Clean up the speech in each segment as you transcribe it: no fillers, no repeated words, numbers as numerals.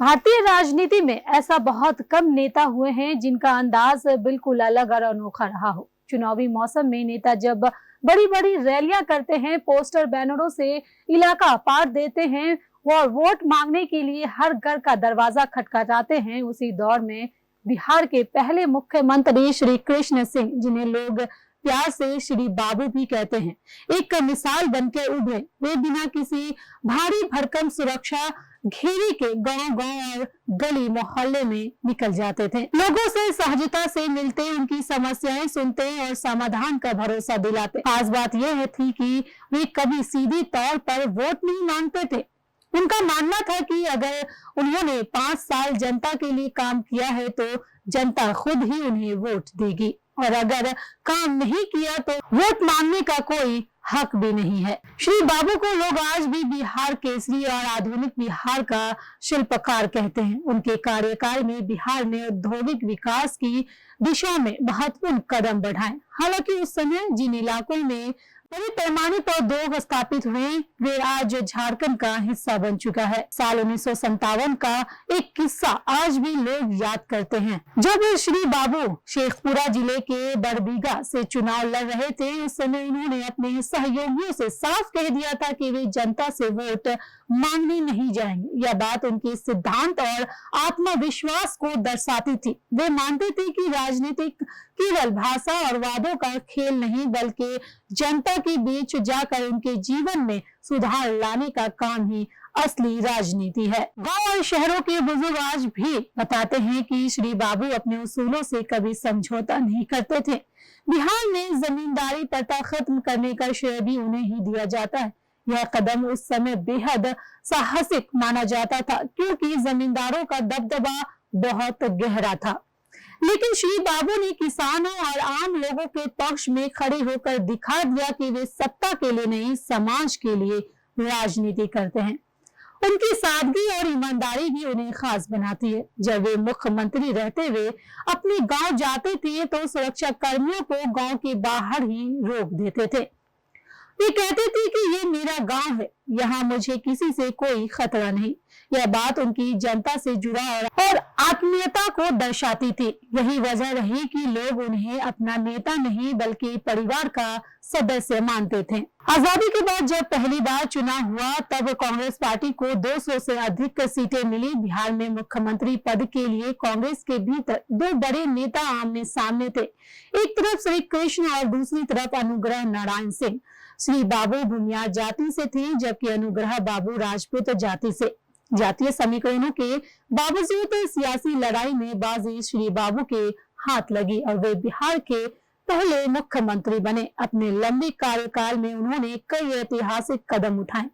भारतीय राजनीति में ऐसा बहुत कम नेता हुए हैं जिनका अंदाज बिल्कुल अलग और अनोखा रहा हो। चुनावी मौसम में नेता जब बड़ी बड़ी रैलियां करते हैं, पोस्टर बैनरों से इलाका पार देते हैं और वोट मांगने के लिए हर घर का दरवाजा खटखटाते हैं, उसी दौर में बिहार के पहले मुख्यमंत्री श्री कृष्ण सिंह, जिन्हें लोग प्यार से श्री बाबू भी कहते हैं, एक मिसाल बनकर उभरे। वे बिना किसी भारी भरकम सुरक्षा घेरे के गांव-गांव और गली मोहल्ले में निकल जाते थे। लोगों से सहजता से मिलते, उनकी समस्याएं सुनते और समाधान का भरोसा दिलाते। खास बात यह थी कि वे कभी सीधे तौर पर वोट नहीं मांगते थे। उनका मानना था कि अगर उन्होंने 5 साल जनता के लिए काम किया है तो जनता खुद ही उन्हें वोट देगी, और अगर काम नहीं किया तो वोट मांगने का कोई हक भी नहीं है। श्री बाबू को लोग आज भी बिहार केसरी और आधुनिक बिहार का शिल्पकार कहते हैं। उनके कार्यकाल में बिहार ने औद्योगिक विकास की दिशा में महत्वपूर्ण कदम बढ़ाए। हालांकि उस समय जिन इलाकों में बड़े पैमाने पर उद्योग स्थापित हुए, वे आज झारखंड का हिस्सा बन चुका है। साल 1957 का एक किस्सा आज भी लोग याद करते हैं। जब श्री बाबू शेखपुरा जिले के बरबीघा से चुनाव लड़ रहे थे, उस समय उन्होंने अपने सहयोगियों से साफ कह दिया था कि वे जनता से वोट मांगने नहीं जाएंगे। यह बात उनके सिद्धांत और आत्मविश्वास को दर्शाती थी। वे मानते थे कि राजनीतिक केवल भाषा और वादों का खेल नहीं, बल्कि जनता के बीच जाकर उनके जीवन में सुधार लाने का काम ही असली राजनीति है। गांव और शहरों के बुजुर्ग आज भी बताते हैं कि श्री बाबू अपने उसूलों से कभी समझौता नहीं करते थे। बिहार में जमींदारी प्रथा खत्म करने का श्रेय भी उन्हें ही दिया जाता है। यह कदम उस समय बेहद साहसिक माना जाता था, क्योंकि जमींदारों का दबदबा बहुत गहरा था। लेकिन श्री बाबू ने किसानों और आम लोगों के पक्ष में खड़े होकर दिखा दिया कि वे सत्ता के लिए नहीं, समाज के लिए राजनीति करते हैं। उनकी सादगी और ईमानदारी भी उन्हें खास बनाती है। जब वे मुख्यमंत्री रहते हुए अपने गांव जाते थे तो सुरक्षा कर्मियों को गांव के बाहर ही रोक देते थे। वे कहते थे कि ये मेरा गांव है, यहाँ मुझे किसी से कोई खतरा नहीं। यह बात उनकी जनता से जुड़ा और आत्मीयता को दर्शाती थी। यही वजह रही कि लोग उन्हें अपना नेता नहीं बल्कि परिवार का सदस्य मानते थे। आजादी के बाद जब पहली बार चुनाव हुआ, तब कांग्रेस पार्टी को 200 से अधिक सीटें मिली। बिहार में मुख्यमंत्री पद के लिए कांग्रेस के भीतर 2 बड़े नेता आमने सामने थे। एक तरफ श्री कृष्ण और दूसरी तरफ अनुग्रह नारायण सिंह। श्री बाबू भूमियार जाति से थे, जबकि अनुग्रह बाबू राजपूत जाति से। जातीय समीकरणों के बावजूद सियासी लड़ाई में बाजी श्री बाबू के हाथ लगी और वे बिहार के पहले मुख्यमंत्री बने। अपने लंबे कार्यकाल में उन्होंने कई ऐतिहासिक कदम उठाए।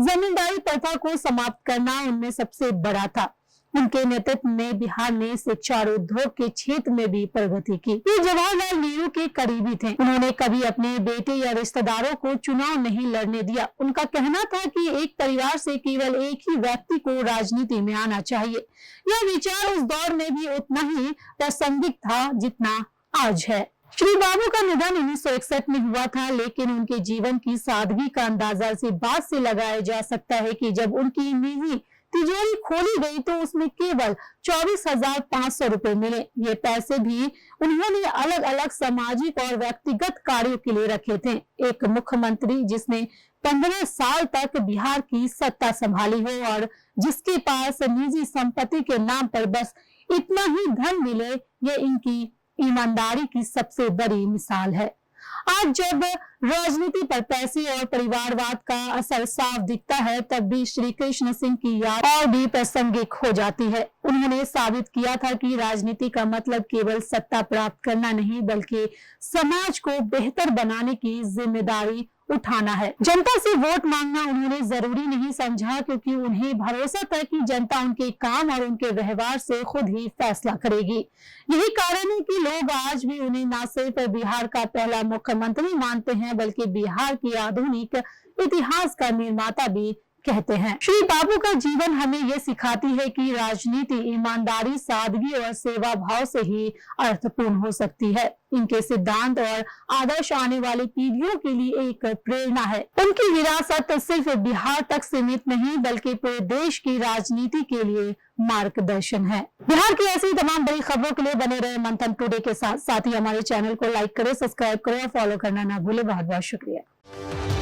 जमींदारी प्रथा को समाप्त करना उनमें सबसे बड़ा था। उनके नेतृत्व में बिहार ने शिक्षा और उद्योग के क्षेत्र में भी प्रगति की। ये जवाहरलाल नेहरू के करीबी थे। उन्होंने कभी अपने बेटे या रिश्तेदारों को चुनाव नहीं लड़ने दिया। उनका कहना था कि एक परिवार से केवल एक ही व्यक्ति को राजनीति में आना चाहिए। यह विचार उस दौर में भी उतना ही प्रासंगिक था जितना आज है। श्री बाबू का निधन 1961 में हुआ था, लेकिन उनके जीवन की सादगी का अंदाजा इसी बात से लगाया जा सकता है कि जब उनकी निजी तिजोरी खोली गई तो उसमें केवल 24,500 रुपए मिले। ये पैसे भी उन्होंने अलग अलग सामाजिक और व्यक्तिगत कार्यों के लिए रखे थे। एक मुख्यमंत्री जिसने 15 साल तक बिहार की सत्ता संभाली हो और जिसके पास निजी संपत्ति के नाम पर बस इतना ही धन मिले, ये इनकी ईमानदारी की सबसे बड़ी मिसाल है। आज जब राजनीति पर पैसे और परिवारवाद का असर साफ दिखता है, तब भी श्री कृष्ण सिंह की याद और भी प्रासंगिक हो जाती है। उन्होंने साबित किया था कि राजनीति का मतलब केवल सत्ता प्राप्त करना नहीं, बल्कि समाज को बेहतर बनाने की जिम्मेदारी उठाना है। जनता से वोट मांगना उन्होंने जरूरी नहीं समझा, क्योंकि उन्हें भरोसा था कि जनता उनके काम और उनके व्यवहार से खुद ही फैसला करेगी। यही कारण है कि लोग आज भी उन्हें न सिर्फ बिहार का पहला मुख्यमंत्री मानते हैं, बल्कि बिहार की आधुनिक इतिहास का निर्माता भी कहते हैं। श्री बाबू का जीवन हमें ये सिखाती है कि राजनीति ईमानदारी, सादगी और सेवा भाव से ही अर्थपूर्ण हो सकती है। इनके सिद्धांत और आदर्श आने वाली पीढ़ियों के लिए एक प्रेरणा है। उनकी विरासत सिर्फ बिहार तक सीमित नहीं बल्कि पूरे देश की राजनीति के लिए मार्गदर्शन है। बिहार की ऐसी तमाम बड़ी खबरों के लिए बने रहे मंथन टुडे के साथ ही हमारे चैनल को लाइक करें, सब्सक्राइब करें और फॉलो करना ना भूलें। बहुत बहुत शुक्रिया।